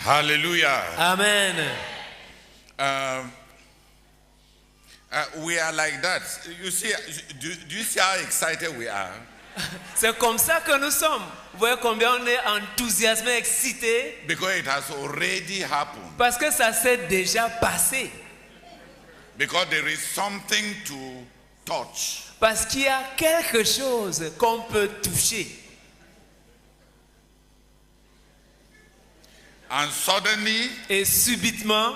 Hallelujah. Amen. We are like that. You see, do you see how excited we are? C'est comme ça que nous sommes. Vous voyez combien on est enthousiasmé, excité? Because it has already happened. Parce que ça s'est déjà passé. Because there is something to touch. Parce qu'il y a quelque chose qu'on peut toucher. And suddenly, Et subitement,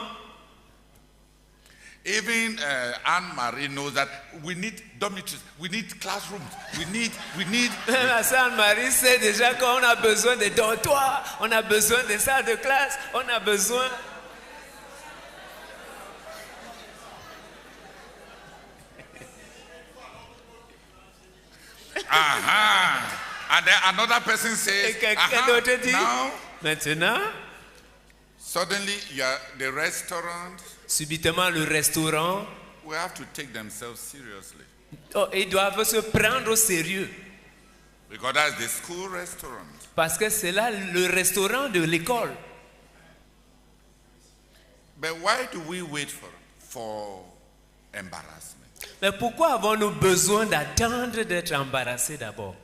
even Anne-Marie knows that we need dormitories, we need classrooms, we need. la sœur Marie sait déjà qu'on a besoin de dortoirs, on a besoin de salles de classe, on a besoin. And then another person says, Et quelqu'un d'autre dit, now, maintenant, suddenly the restaurant, subitement le restaurant, we have to take themselves seriously. ils doivent se prendre au sérieux. Because that's the school restaurant. Parce que c'est là le restaurant de l'école. But why do we wait for embarrassment? Mais pourquoi avons-nous besoin d'attendre d'être embarrassés d'abord?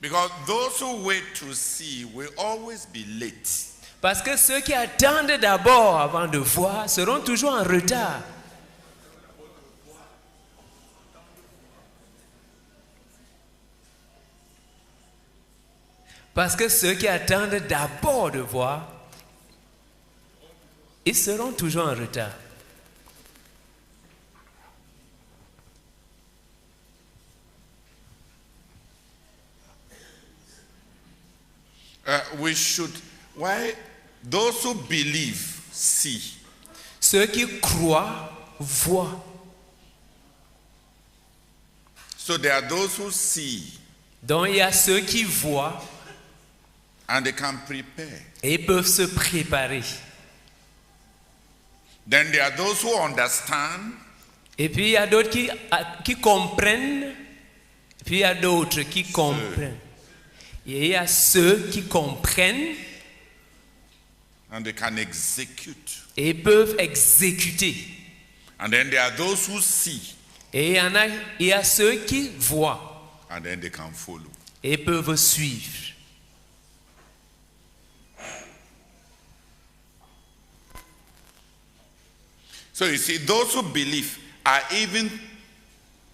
Because those who wait to see will always be late. Parce que ceux qui attendent d'abord avant de voir seront toujours en retard. Parce que ceux qui attendent d'abord de voir, ils seront toujours en retard. Why those who believe see. Ceux qui croient voient. So there are those who see. Donc il y a ceux qui voient. And they can prepare. Et ils peuvent se préparer. Then there are those who understand. Et puis il y a d'autres qui comprennent. Et puis il y a d'autres qui comprennent. Et il y a ceux qui comprennent. And they can execute. Et ils peuvent exécuter. And then there are those who see. Et il y a ceux qui voient. And then they can follow. Et ils peuvent suivre. So you see, those who believe are even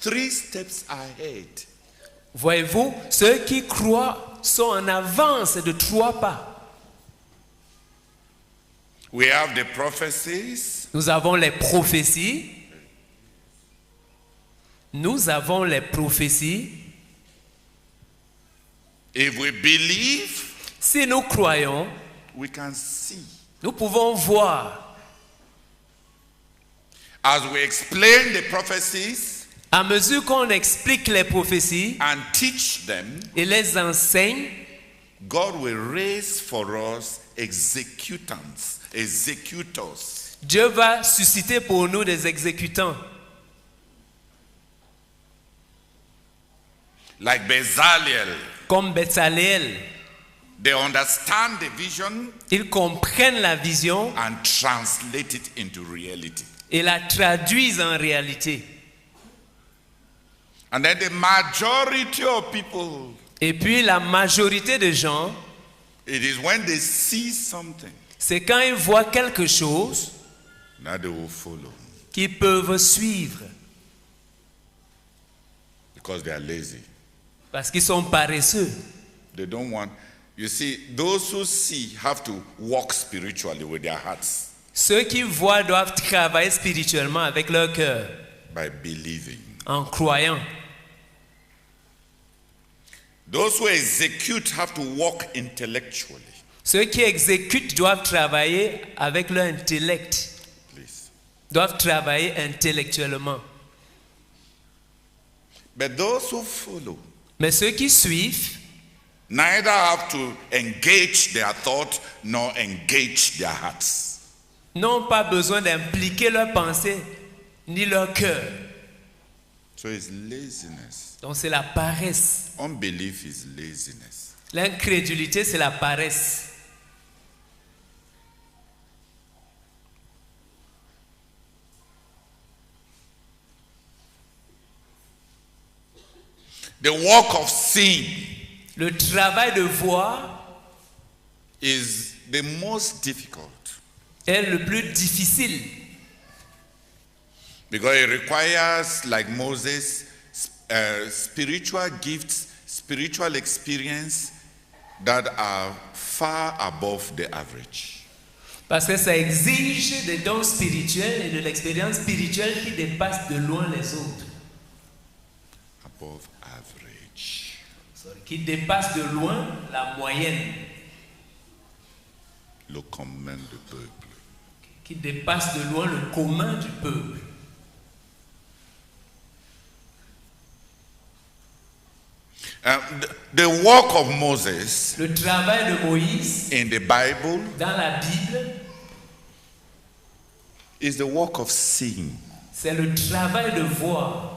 3 steps ahead. Voyez-vous, ceux qui croient sont en avance de 3 pas. We have the prophecies. Nous avons les prophéties. Nous avons les prophéties. If we believe, si nous croyons, we can see. Nous pouvons voir. As we explain the prophecies, à mesure qu'on explique les prophéties and teach them, et les enseigne, God will raise for us executors. Dieu va susciter pour nous des exécutants. Like Bezalel. Comme Bezalel. They understand the vision. Ils comprennent la vision. And translate it into reality. Et la traduisent en réalité. And then the majority of people. Et puis la majorité des gens. It is when they see something. C'est quand ils voient quelque chose. Now they will follow. Qu'ils peuvent suivre. Because they are lazy. Parce qu'ils sont paresseux. They don't want. You see, those who see have to walk spiritually with their hearts. Ceux qui voient doivent travailler spirituellement avec leur cœur. By believing. En croyant. Those who execute have to walk intellectually. Ceux qui exécutent doivent travailler avec leur intellect. Please. Doivent travailler intellectuellement. But those who follow. Mais ceux qui suivent. Neither have to engage their thought nor engage their hearts. N'ont pas besoin d'impliquer leur pensée ni leur cœur. So it's laziness. Donc c'est la paresse. Unbelief is laziness. L'incrédulité, c'est la paresse. The work of seeing Le travail de voir is the most difficult est le plus difficile because it requires, like Moses, spiritual gifts, spiritual experience that are far above the average. parce que ça exige des dons spirituels et de l'expérience spirituelle qui dépassent de loin les autres. Above average. Qui dépassent de loin la moyenne. Le commun du peuple. Qui dépassent de loin le commun du peuple. The work of Moses Le travail de Moïse in the Bible dans la Bible, is the work of seeing. c'est le travail de voir.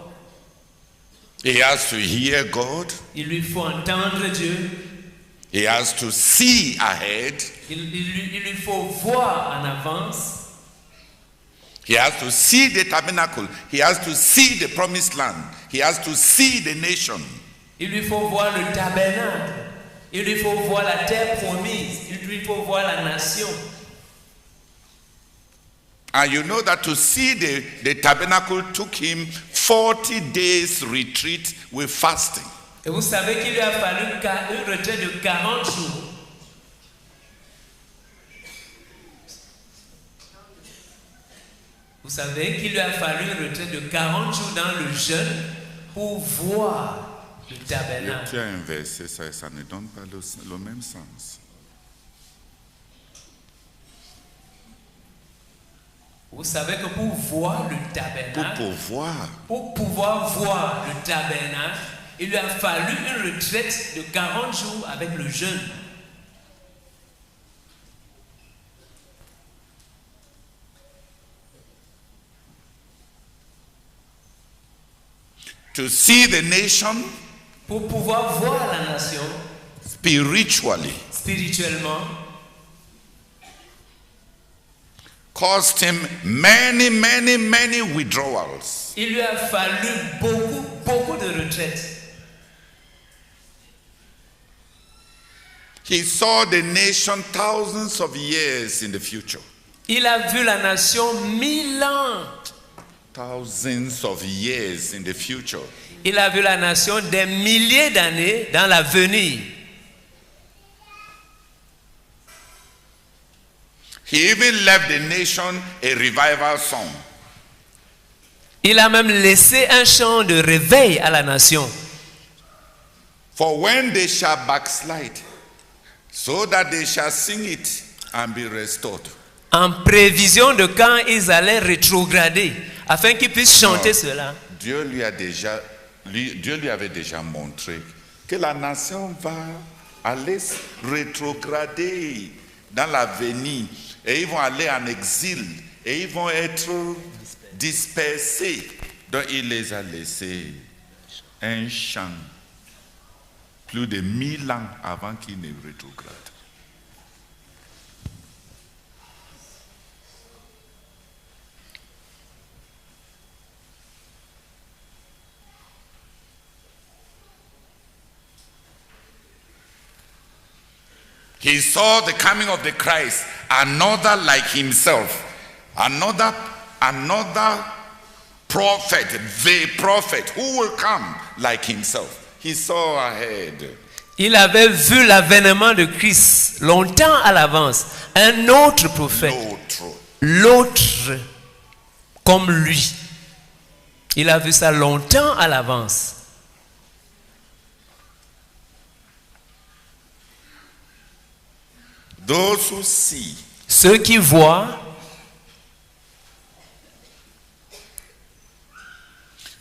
He has to hear God. Il lui faut entendre Dieu. He has to see ahead. Il lui faut voir en avance. He has to see the tabernacle. He has to see the promised land. He has to see the nation. Il lui faut voir le tabernacle. Il lui faut voir la terre promise. Il lui faut voir la nation. And you know that to see the tabernacle took him 40 days retreat with fasting. Et vous savez qu'il lui a fallu une retraite de 40 jours. Vous savez qu'il lui a fallu une retraite de 40 jours dans le jeûne pour voir le tabernacle. Tu as inversé ça et ça ne donne pas le même sens. Vous savez que pour voir le tabernacle, pour pouvoir voir le tabernacle, il lui a fallu une retraite de 40 jours avec le jeûne. To see the nation, pour pouvoir voir la nation spirituellement, cost him many withdrawals. Il lui a fallu beaucoup de retraites. He saw the nation thousands of years in the future. Il a vu la nation 1000 ans. Thousands of years in the future. Il a vu la nation des milliers d'années dans l'avenir. He even left the nation a revival song. Il a même laissé un chant de réveil à la nation. For when they shall backslide, so that they shall sing it and be restored. En prévision de quand ils allaient rétrograder, afin qu'ils puissent chanter cela. Dieu lui avait déjà montré que la nation va aller rétrograder dans l'avenir. Et ils vont aller en exil. Et ils vont être dispersés. Donc il les a laissés un chant. Plus de 1000 ans avant qu'ils ne rétrogradent. He saw the coming of the Christ, another like himself, another prophet, the prophet who will come like himself. He saw ahead. Il avait vu l'avènement de Christ longtemps à l'avance, un autre prophète, l'autre comme lui. Il a vu ça longtemps à l'avance. Those who see, ceux qui voient,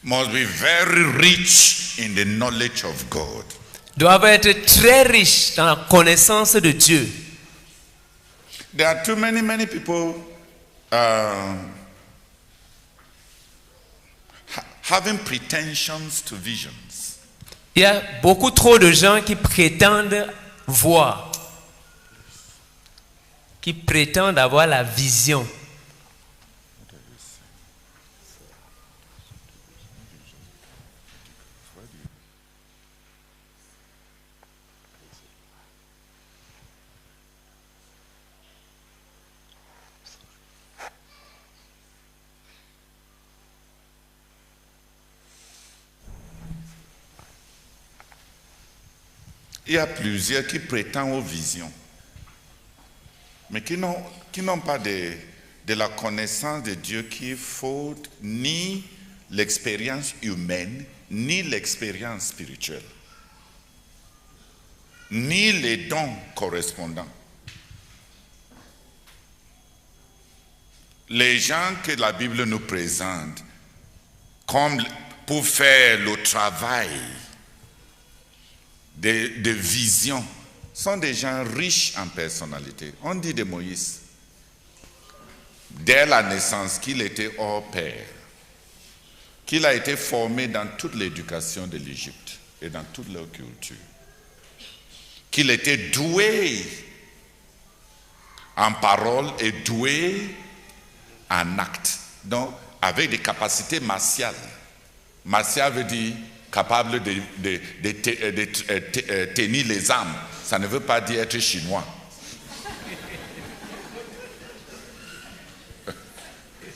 must be very rich in the knowledge of God. Doivent être très riches dans la connaissance de Dieu. There are too many having pretensions to visions. Il y a beaucoup trop de gens qui prétendent voir, qui prétendent avoir la vision. Il y a plusieurs qui prétendent aux visions, mais qui n'ont pas de la connaissance de Dieu qui faut ni l'expérience humaine, ni l'expérience spirituelle, ni les dons correspondants. Les gens que la Bible nous présente comme pour faire le travail de vision sont des gens riches en personnalité. On dit de Moïse, dès la naissance, qu'il était hors pair, qu'il a été formé dans toute l'éducation de l'Égypte et dans toute leur culture, qu'il était doué en parole et doué en acte, donc avec des capacités martiales. Martial veut dire capable de tenir les armes. Ça ne veut pas dire être chinois.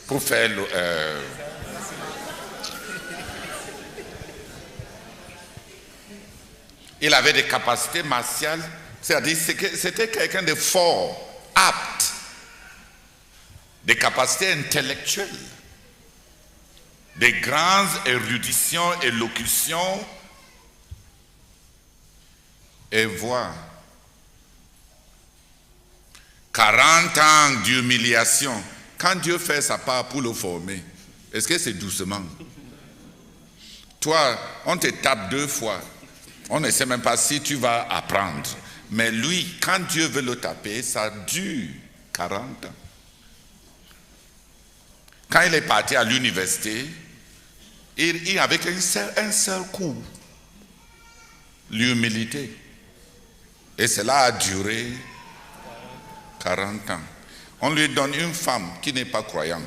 Pour faire il avait des capacités martiales, c'est-à-dire que c'était quelqu'un de fort, apte, des capacités intellectuelles, des grandes éruditions, élocutions et voix. 40 ans d'humiliation. Quand Dieu fait sa part pour le former, est-ce que c'est doucement? Toi, on te tape 2 fois. On ne sait même pas si tu vas apprendre. Mais lui, quand Dieu veut le taper, ça dure 40 ans. Quand il est parti à l'université, il avait un seul coup, l'humilité. Et cela a duré 40 ans. On lui donne une femme qui n'est pas croyante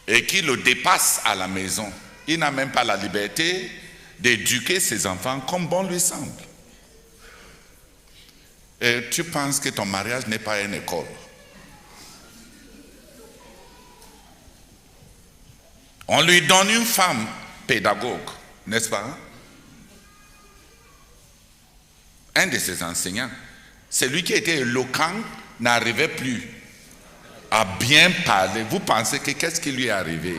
et qui le dépasse à la maison. Il n'a même pas la liberté d'éduquer ses enfants comme bon lui semble. Et tu penses que ton mariage n'est pas une école. On lui donne une femme pédagogue, n'est-ce pas? Un de ses enseignants, celui qui était éloquent, n'arrivait plus à bien parler. Vous pensez que qu'est-ce qui lui est arrivé?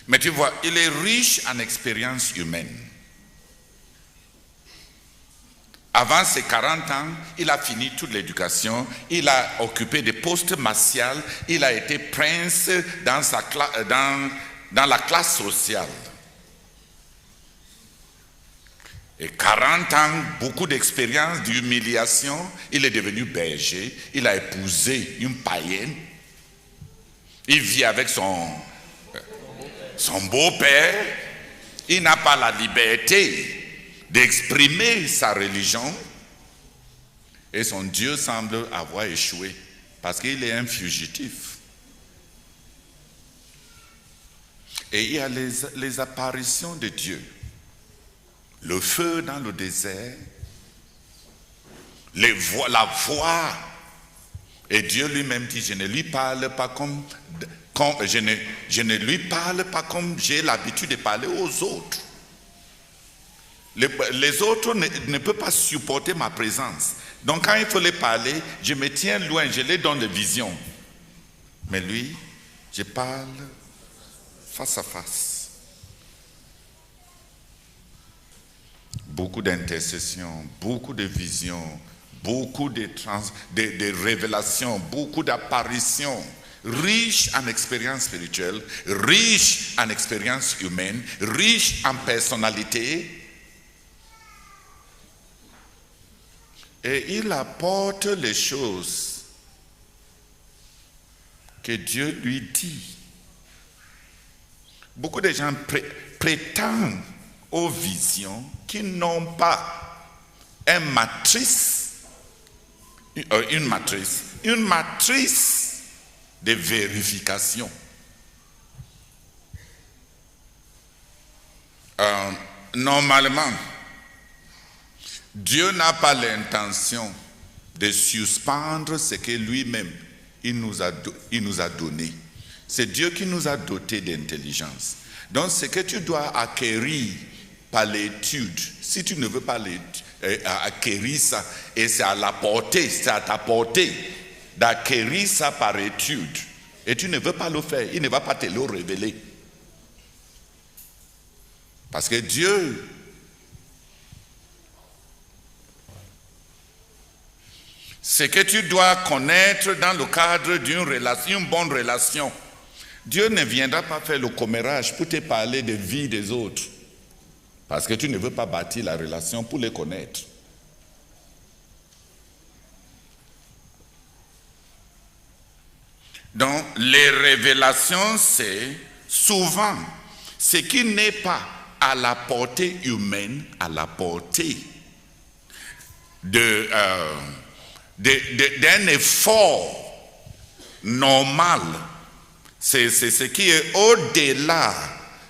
Mais tu vois, il est riche en expérience humaine. Avant ses 40 ans, il a fini toute l'éducation, il a occupé des postes martiaux, il a été prince dans la classe sociale. Et 40 ans, beaucoup d'expérience, d'humiliation, il est devenu berger, il a épousé une païenne, il vit avec son beau-père, il n'a pas la liberté d'exprimer sa religion et son Dieu semble avoir échoué parce qu'il est un fugitif. Et il y a les apparitions de Dieu, le feu dans le désert, la voix, et Dieu lui-même dit, je ne lui parle pas comme je ne lui parle pas comme j'ai l'habitude de parler aux autres. Les autres ne peuvent pas supporter ma présence. Donc quand il faut les parler, je me tiens loin, je les donne des visions. Mais lui, je parle face à face. Beaucoup d'intercessions, beaucoup de visions, beaucoup de révélations, beaucoup d'apparitions. riche en expérience spirituelle, riche en expérience humaine, riche en personnalité. Et il apporte les choses que Dieu lui dit. Beaucoup de gens prétendent aux visions qui n'ont pas une matrice de vérification. Normalement, Dieu n'a pas l'intention de suspendre ce que lui-même il nous a donné. C'est Dieu qui nous a dotés d'intelligence. Donc ce que tu dois acquérir par l'étude, si tu ne veux pas acquérir ça, et c'est à la portée, c'est à ta portée d'acquérir ça par étude, et tu ne veux pas le faire, il ne va pas te le révéler. Parce que Dieu, ce que tu dois connaître dans le cadre d'une relation, une bonne relation, Dieu ne viendra pas faire le commérage pour te parler de vie des autres. Parce que tu ne veux pas bâtir la relation pour les connaître. Donc, les révélations, c'est souvent ce qui n'est pas à la portée humaine, à la portée d'un effort normal. C'est ce qui est au-delà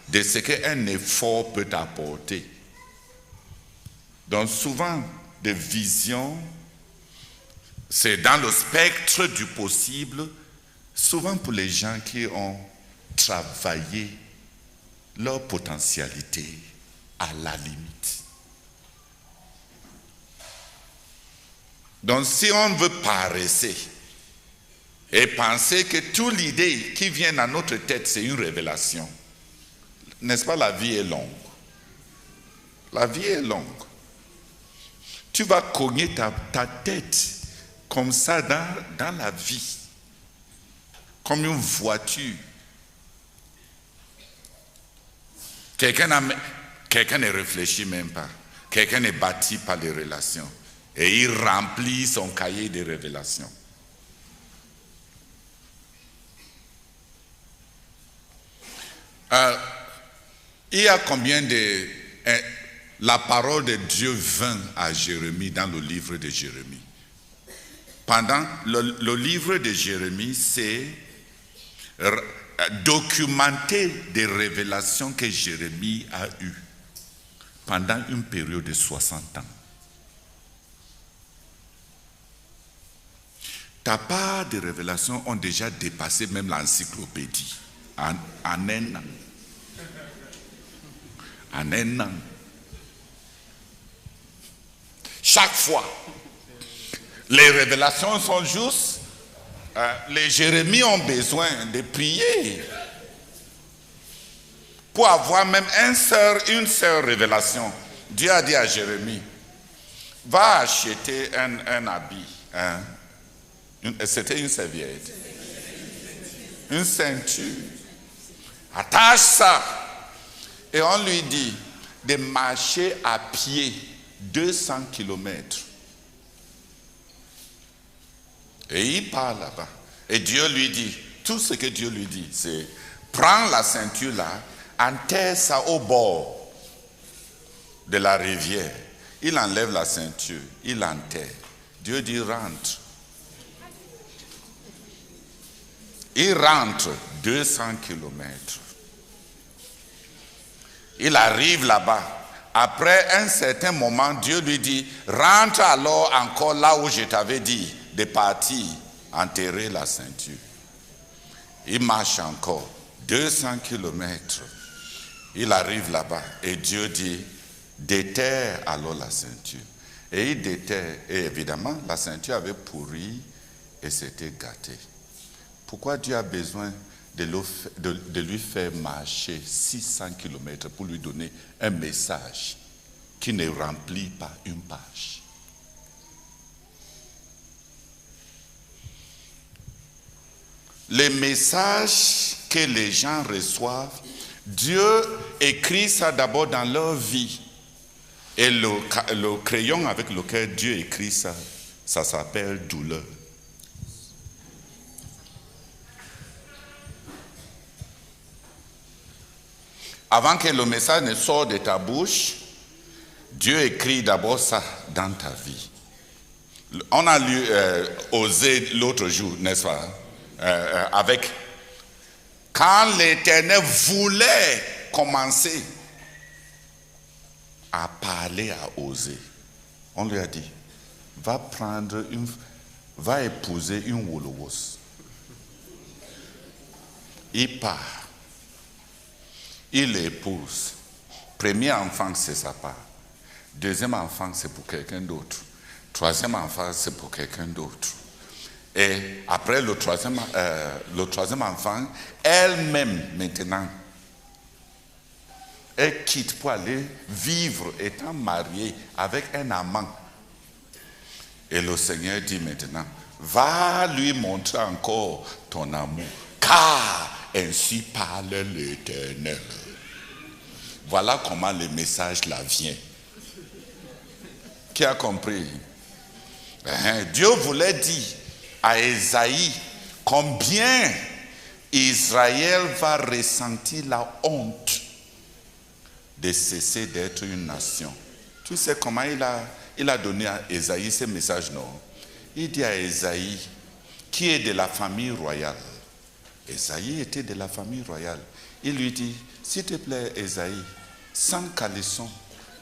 de ce qu'un effort peut apporter. Donc souvent, des visions, c'est dans le spectre du possible, souvent pour les gens qui ont travaillé leur potentialité à la limite. Donc si on veut paresser et penser que toute l'idée qui vient dans notre tête, c'est une révélation, n'est-ce pas, la vie est longue. La vie est longue. Tu vas cogner ta tête comme ça dans la vie, comme une voiture. Quelqu'un ne réfléchit même pas. Quelqu'un est bâti par les relations. Et il remplit son cahier de révélations. Il y a combien de... la parole de Dieu vint à Jérémie dans le livre de Jérémie. Pendant le livre de Jérémie, c'est documenter des révélations que Jérémie a eues pendant une période de 60 ans. Ta part de révélations ont déjà dépassé même l'encyclopédie en un an. En un an. Chaque fois, les révélations sont justes. Les Jérémies ont besoin de prier pour avoir même une seule révélation. Dieu a dit à Jérémie, va acheter un habit. C'était une serviette. Une ceinture. Attache ça. Et on lui dit de marcher à pied 200 kilomètres. Et il part là-bas. Et Dieu lui dit, tout ce que Dieu lui dit, c'est prends la ceinture là, enterre ça au bord de la rivière. Il enlève la ceinture, il enterre. Dieu dit rentre. Il rentre 200 kilomètres. Il arrive là-bas. Après un certain moment, Dieu lui dit, rentre alors encore là où je t'avais dit de partir, enterrer la ceinture. Il marche encore 200 kilomètres. Il arrive là-bas et Dieu dit, déterre alors la ceinture. Et il déterre. Et évidemment, la ceinture avait pourri et s'était gâtée. Pourquoi Dieu a besoin de lui faire marcher 600 kilomètres pour lui donner un message qui ne remplit pas une page? les messages que les gens reçoivent, Dieu écrit ça d'abord dans leur vie. Et le crayon avec lequel Dieu écrit ça, ça s'appelle douleur. Avant que le message ne sorte de ta bouche, Dieu écrit d'abord ça dans ta vie. On a lu Osée l'autre jour, n'est-ce pas? Avec quand l'Éternel voulait commencer à parler à Osée, on lui a dit, va épouser une Wolowos. Il part, il l'épouse. Premier enfant, c'est sa part. Deuxième enfant, c'est pour quelqu'un d'autre. Troisième enfant, c'est pour quelqu'un d'autre. Et après le troisième enfant, elle-même maintenant, elle quitte pour aller vivre étant mariée avec un amant. Et le Seigneur dit maintenant, va lui montrer encore ton amour, car ainsi parle l'Éternel. Voilà comment le message là vient. Qui a compris? Dieu voulait dire à Ésaïe combien Israël va ressentir la honte de cesser d'être une nation. Tu sais comment il a donné à Ésaïe ce message, non? Il dit à Ésaïe, qui est de la famille royale. Ésaïe était de la famille royale. Il lui dit, s'il te plaît Ésaïe, sans caleçon,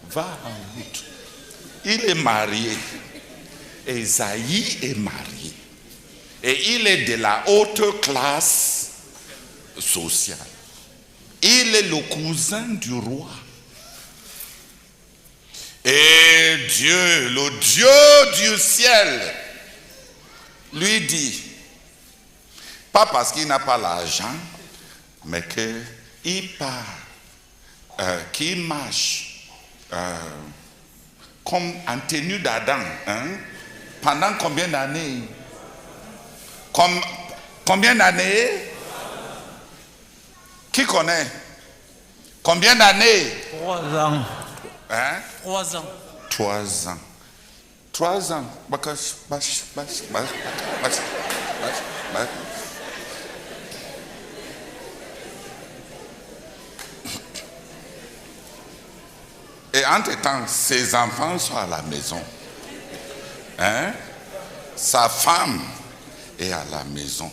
va en route. Il est marié. Ésaïe est marié. Et il est de la haute classe sociale. Il est le cousin du roi. Et Dieu, le Dieu du ciel, lui dit, pas parce qu'il n'a pas l'argent, mais qu'il part, qu'il marche comme en tenue d'Adam. Pendant combien d'années? Combien d'années? Qui connaît? Combien d'années? 3 ans. 3 ans. 3 ans. 3 ans. Et entre-temps, ses enfants sont à la maison. Sa femme est à la maison.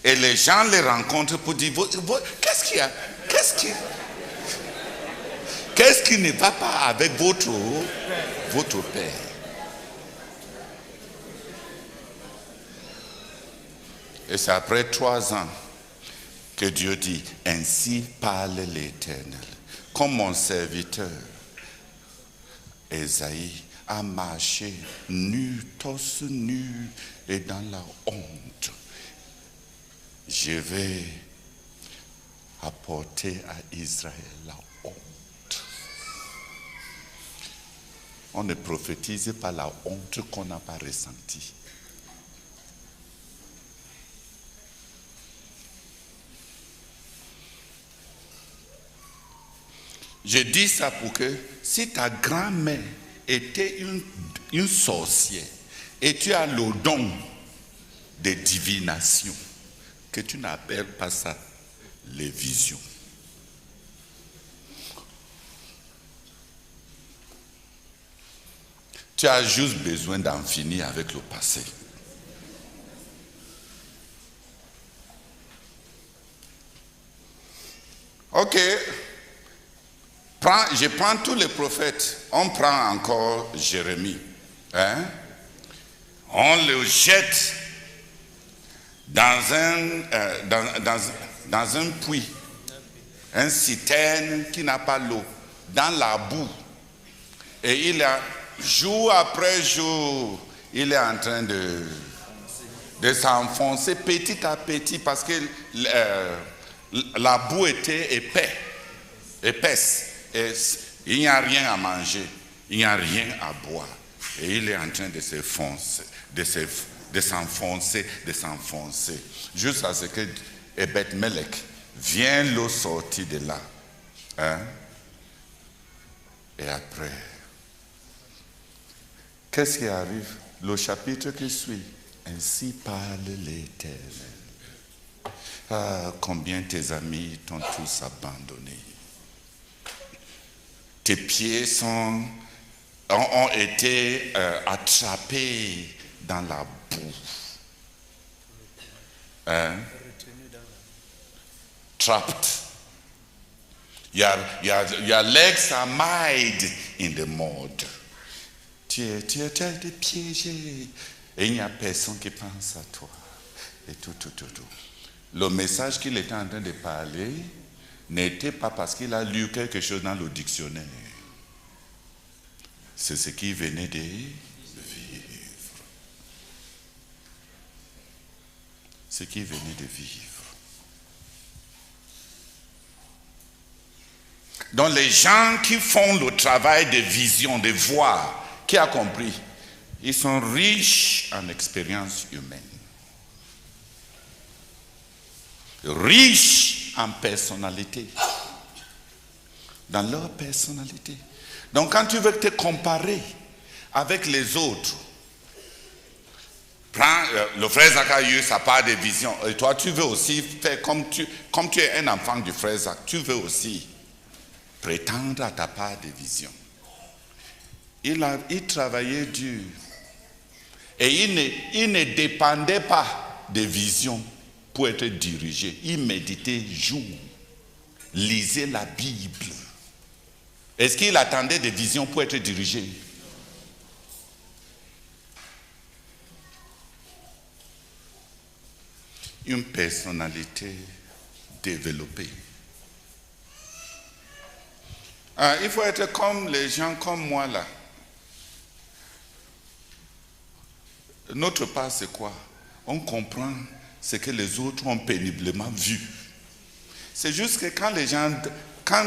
Et les gens les rencontrent pour dire, qu'est-ce qu'il y a? Qu'est-ce qui ne va pas avec votre père? Et c'est après 3 ans que Dieu dit, ainsi parle l'Éternel. Comme mon serviteur, Ésaïe, a marché nu, torse nu et dans la honte. Je vais apporter à Israël la honte. On ne prophétise pas la honte qu'on n'a pas ressentie. Je dis ça pour que si ta grand-mère était une sorcière et tu as le don de divination, que tu n'appelles pas ça les visions. Tu as juste besoin d'en finir avec le passé. Ok. Je prends tous les prophètes. On prend encore Jérémie. On le jette dans un puits, un citerne qui n'a pas l'eau, dans la boue. Et il a, jour après jour, il est en train de s'enfoncer petit à petit parce que la boue était épaisse. Et il n'y a rien à manger, il n'y a rien à boire. Et il est en train de s'enfoncer, de s'enfoncer, jusqu'à ce que Ebed-Melech vienne le sortir de là. Hein? Et après, qu'est-ce qui arrive? Le chapitre qui suit. Ainsi parle l'Éternel. Ah, combien tes amis t'ont tous abandonné. Tes pieds ont été attrapés dans la boue. Hein? Trapped. Your legs are mired in the mud. Tu es piégé. Et il n'y a personne qui pense à toi. Et tout. Le message qu'il était en train de parler n'était pas parce qu'il a lu quelque chose dans le dictionnaire. C'est ce qu'il venait de vivre. Ce qu'il venait de vivre. Donc les gens qui font le travail de vision, de voir, qui a compris, ils sont riches en expérience humaine. Riches en personnalité. Dans leur personnalité. Donc quand tu veux te comparer avec les autres, prends le frère Zach a eu sa part de vision. Et toi tu veux aussi faire comme tu es un enfant du frère Zach, tu veux aussi prétendre à ta part de vision. Il travaillait dur. Et il ne dépendait pas de vision pour être dirigé. Il méditait jour. Lisait la Bible. Est-ce qu'il attendait des visions pour être dirigé? Une personnalité développée. Il faut être comme les gens comme moi là. Notre part, c'est quoi? On comprend ce que les autres ont péniblement vu. C'est juste que quand les gens, quand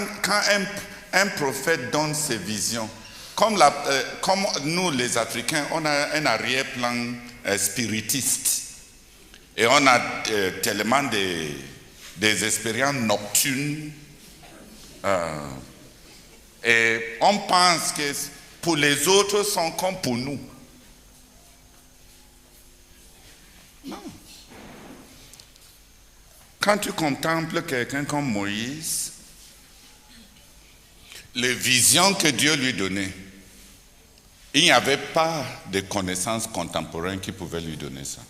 un prophète donne ses visions, comme nous les Africains, on a un arrière-plan spiritiste. Et on a tellement des expériences nocturnes. Et on pense que pour les autres sont comme pour nous. Non. Quand tu contemples quelqu'un comme Moïse, les visions que Dieu lui donnait, il n'y avait pas de connaissances contemporaines qui pouvaient lui donner ça.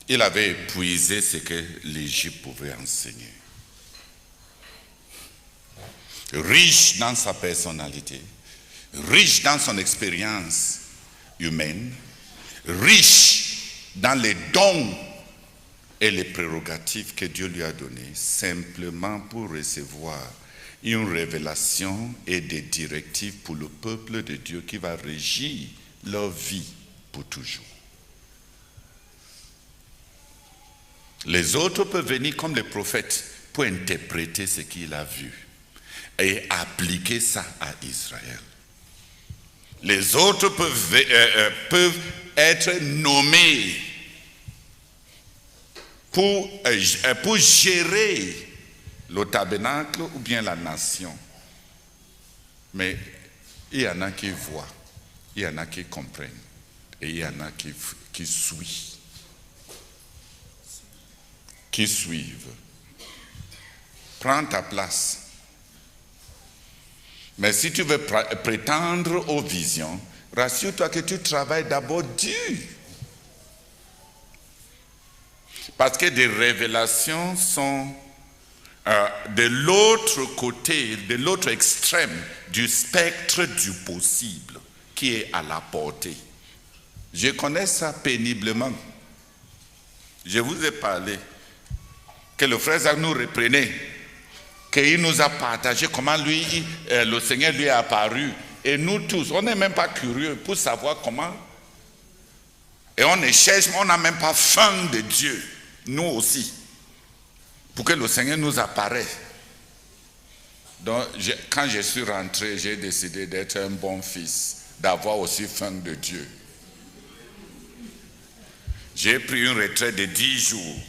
Il avait épuisé ce que l'Égypte pouvait enseigner. Riche dans sa personnalité, riche dans son expérience humaine, riche dans les dons et les prérogatives que Dieu lui a donnés, simplement pour recevoir une révélation et des directives pour le peuple de Dieu qui va régir leur vie pour toujours. Les autres peuvent venir comme les prophètes pour interpréter ce qu'il a vu et appliquer ça à Israël. Les autres peuvent être nommés pour gérer le tabernacle ou bien la nation. Mais il y en a qui voient, il y en a qui comprennent et il y en a qui suivent. Qui suivent. Prends ta place. Mais si tu veux prétendre aux visions, rassure-toi que tu travailles d'abord dur. Parce que des révélations sont de l'autre côté, de l'autre extrême du spectre du possible qui est à la portée. Je connais ça péniblement. Je vous ai parlé que le frère Zach nous reprenait, qu'il nous a partagé comment le Seigneur lui est apparu. Et nous tous, on n'est même pas curieux pour savoir comment. Et on ne cherche, on n'a même pas faim de Dieu, nous aussi, pour que le Seigneur nous apparaisse. Donc, quand je suis rentré, j'ai décidé d'être un bon fils, d'avoir aussi faim de Dieu. J'ai pris une retraite de 10 jours.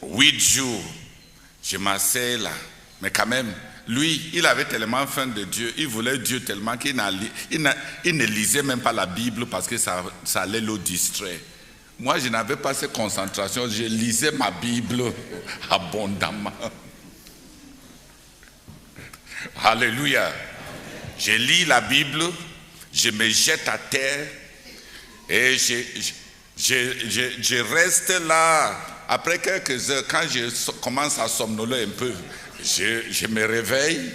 8 jours, je m'asseyais là. Mais quand même, lui, il avait tellement faim de Dieu, il voulait Dieu tellement qu'il ne lisait même pas la Bible parce que ça allait le distraire. Moi, je n'avais pas cette concentration, je lisais ma Bible abondamment. Alléluia. Je lis la Bible, je me jette à terre et je reste là. Après quelques heures, quand je commence à somnoler un peu, je me réveille,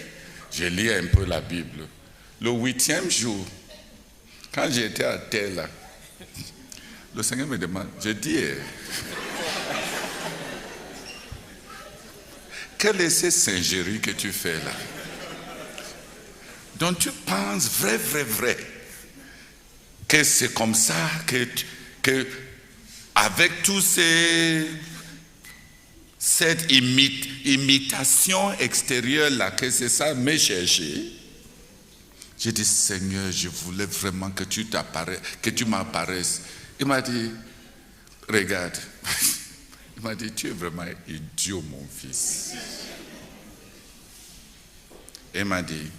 je lis un peu la Bible. Le 8e jour, quand j'étais à terre là, le Seigneur me demande, je dis, quelle est cette singerie que tu fais là? Donc tu penses vrai, que c'est comme ça que avec tous cette imitation extérieure là, que c'est ça me chercher. J'ai dit, Seigneur, je voulais vraiment que tu m'apparaisses. Il m'a dit, regarde. Il m'a dit, tu es vraiment idiot, mon fils. Il m'a dit,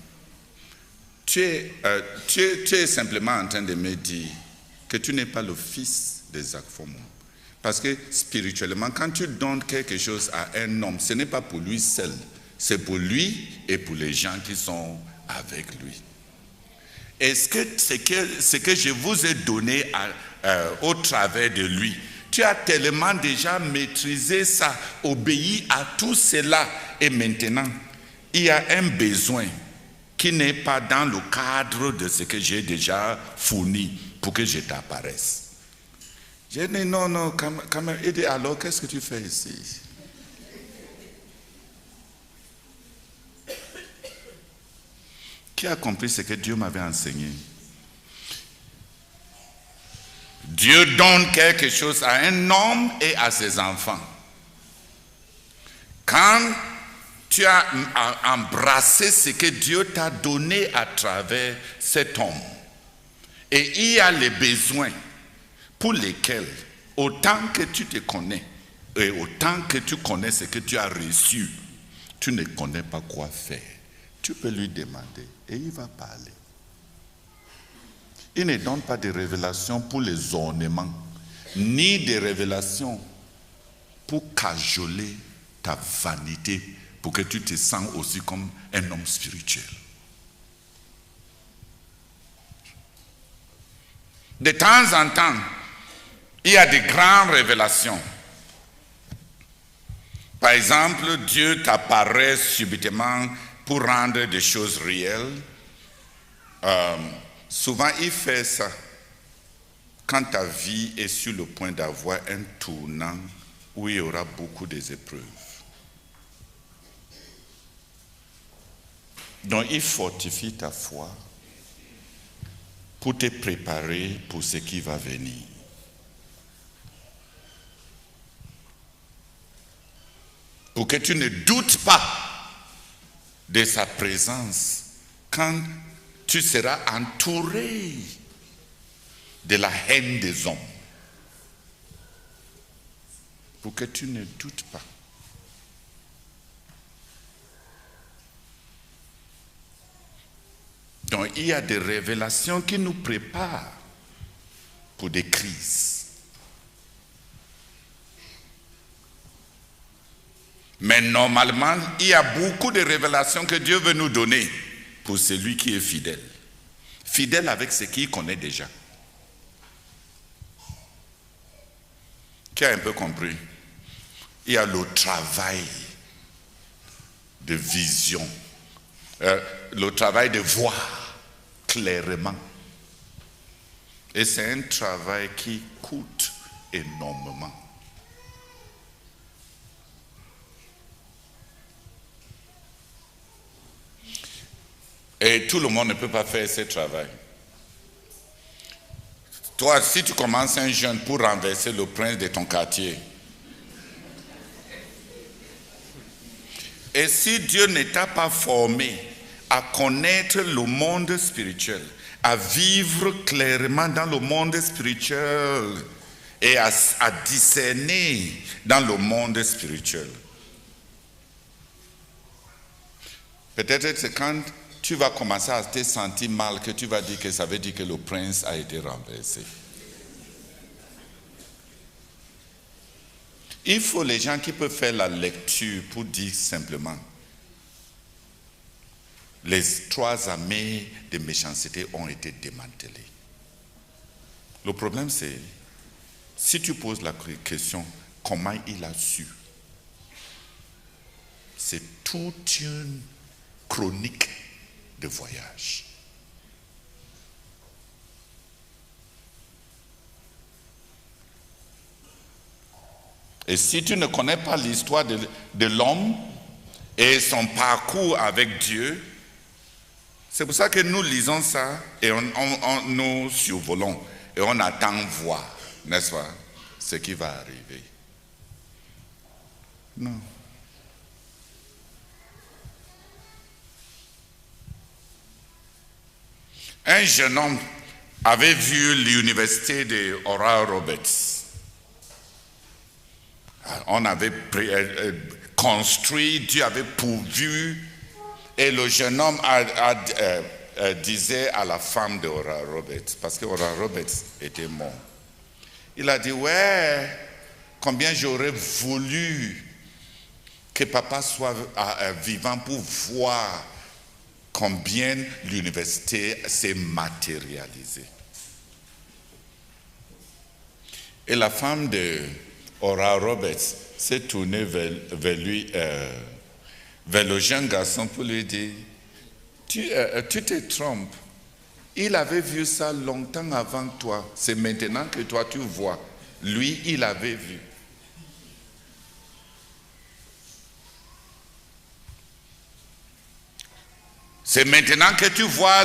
tu es simplement en train de me dire que tu n'es pas le fils d'Isaac Formon. Parce que spirituellement, quand tu donnes quelque chose à un homme, ce n'est pas pour lui seul, c'est pour lui et pour les gens qui sont avec lui. Est-ce que ce que je vous ai donné au travers de lui, tu as tellement déjà maîtrisé ça, obéi à tout cela, et maintenant, il y a un besoin qui n'est pas dans le cadre de ce que j'ai déjà fourni pour que je t'apparaisse. J'ai dit non, quand même. Il dit, alors qu'est-ce que tu fais ici? Qui a compris ce que Dieu m'avait enseigné? Dieu donne quelque chose à un homme et à ses enfants. Quand tu as embrassé ce que Dieu t'a donné à travers cet homme, et il y a les besoins pour lesquels, autant que tu te connais et autant que tu connais ce que tu as reçu, tu ne connais pas quoi faire. Tu peux lui demander et il va parler. Il ne donne pas de révélations pour les ornements, ni de révélations pour cajoler ta vanité, pour que tu te sens aussi comme un homme spirituel. De temps en temps, il y a de grandes révélations. Par exemple, Dieu t'apparaît subitement pour rendre des choses réelles. Souvent, il fait ça quand ta vie est sur le point d'avoir un tournant où il y aura beaucoup d'épreuves. Donc, il fortifie ta foi pour te préparer pour ce qui va venir. Pour que tu ne doutes pas de sa présence quand tu seras entouré de la haine des hommes. Pour que tu ne doutes pas. Donc il y a des révélations qui nous préparent pour des crises. Mais normalement, il y a beaucoup de révélations que Dieu veut nous donner pour celui qui est fidèle. Fidèle avec ce qu'il connaît déjà. Qui a un peu compris? Il y a le travail de vision, le travail de voir clairement. Et c'est un travail qui coûte énormément. Et tout le monde ne peut pas faire ce travail. Toi, si tu commences un jeûne pour renverser le prince de ton quartier, et si Dieu ne t'a pas formé à connaître le monde spirituel, à vivre clairement dans le monde spirituel et à discerner dans le monde spirituel. Peut-être c'est quand tu vas commencer à te sentir mal que tu vas dire que ça veut dire que le prince a été renversé. Il faut les gens qui peuvent faire la lecture pour dire simplement les 3 armées de méchanceté ont été démantelées. Le problème c'est, si tu poses la question, comment il a su? C'est toute une chronique de voyage. Et si tu ne connais pas l'histoire de l'homme et son parcours avec Dieu, c'est pour ça que nous lisons ça et nous survolons et on attend voir, n'est-ce pas, ce qui va arriver. Non. Un jeune homme avait vu l'université de Oral Roberts. On avait construit, Dieu avait pourvu, et le jeune homme disait à la femme de Oral Roberts, parce que Oral Roberts était mort, il a dit, ouais, combien j'aurais voulu que papa soit vivant pour voir combien l'université s'est matérialisée. Et la femme de Oral Roberts s'est tournée vers lui, vers le jeune garçon pour lui dire, tu te trompes. Il avait vu ça longtemps avant toi. C'est maintenant que toi tu vois. Lui, il avait vu. C'est maintenant que tu vois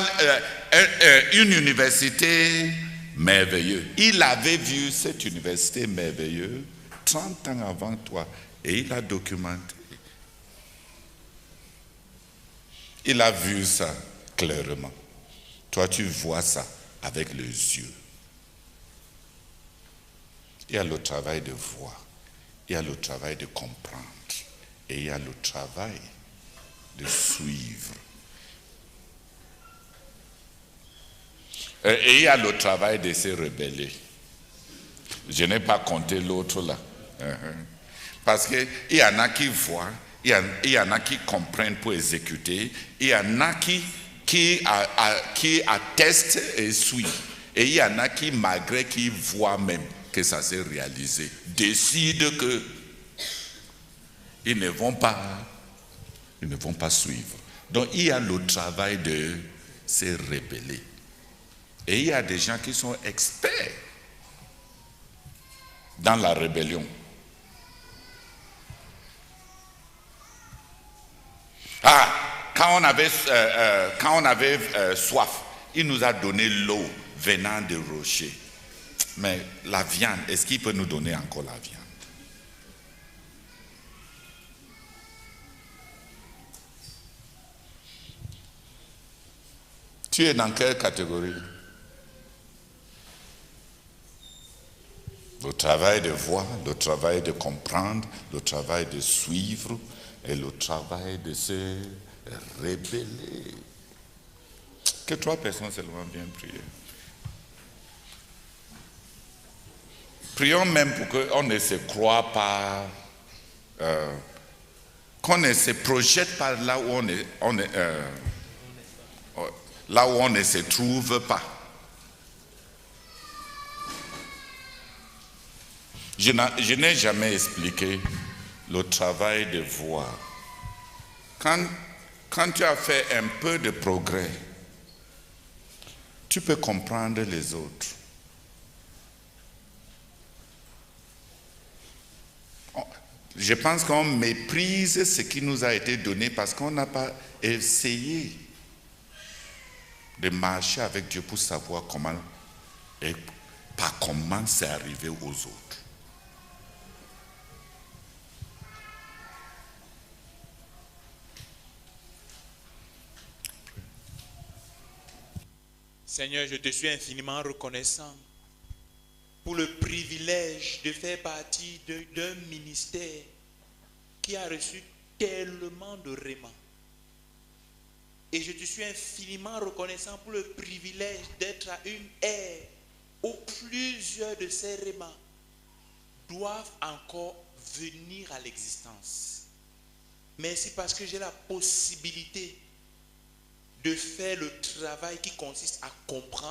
une université merveilleuse. Il avait vu cette université merveilleuse 30 ans avant toi et il a documenté. Il a vu ça clairement. Toi, tu vois ça avec les yeux. Il y a le travail de voir, il y a le travail de comprendre et il y a le travail de suivre. Et il y a le travail de se rebeller. Je n'ai pas compté l'autre là. Parce qu'il y en a qui voient, il y en a qui comprennent pour exécuter, il y en a qui attestent et suivent. Et il y en a qui, malgré qu'ils voient même que ça s'est réalisé, décident que ils ne vont pas suivre. Donc il y a le travail de se rebeller. Et il y a des gens qui sont experts dans la rébellion. Quand on avait soif, il nous a donné l'eau venant des rochers. Mais la viande, est-ce qu'il peut nous donner encore la viande? Tu es dans quelle catégorie? Le travail de voir, le travail de comprendre, le travail de suivre et le travail de se rébeller. Que 3 personnes seulement viennent prier. Prions même pour qu'on ne se croie pas, qu'on ne se projette pas là où on ne se trouve pas. Je n'ai jamais expliqué le travail de voir. Quand tu as fait un peu de progrès, tu peux comprendre les autres. Je pense qu'on méprise ce qui nous a été donné parce qu'on n'a pas essayé de marcher avec Dieu pour savoir comment et par comment c'est arrivé aux autres. Seigneur, je te suis infiniment reconnaissant pour le privilège de faire partie d'un ministère qui a reçu tellement de rémas. Et je te suis infiniment reconnaissant pour le privilège d'être à une ère où plusieurs de ces rémas doivent encore venir à l'existence. Merci parce que j'ai la possibilité de faire le travail qui consiste à comprendre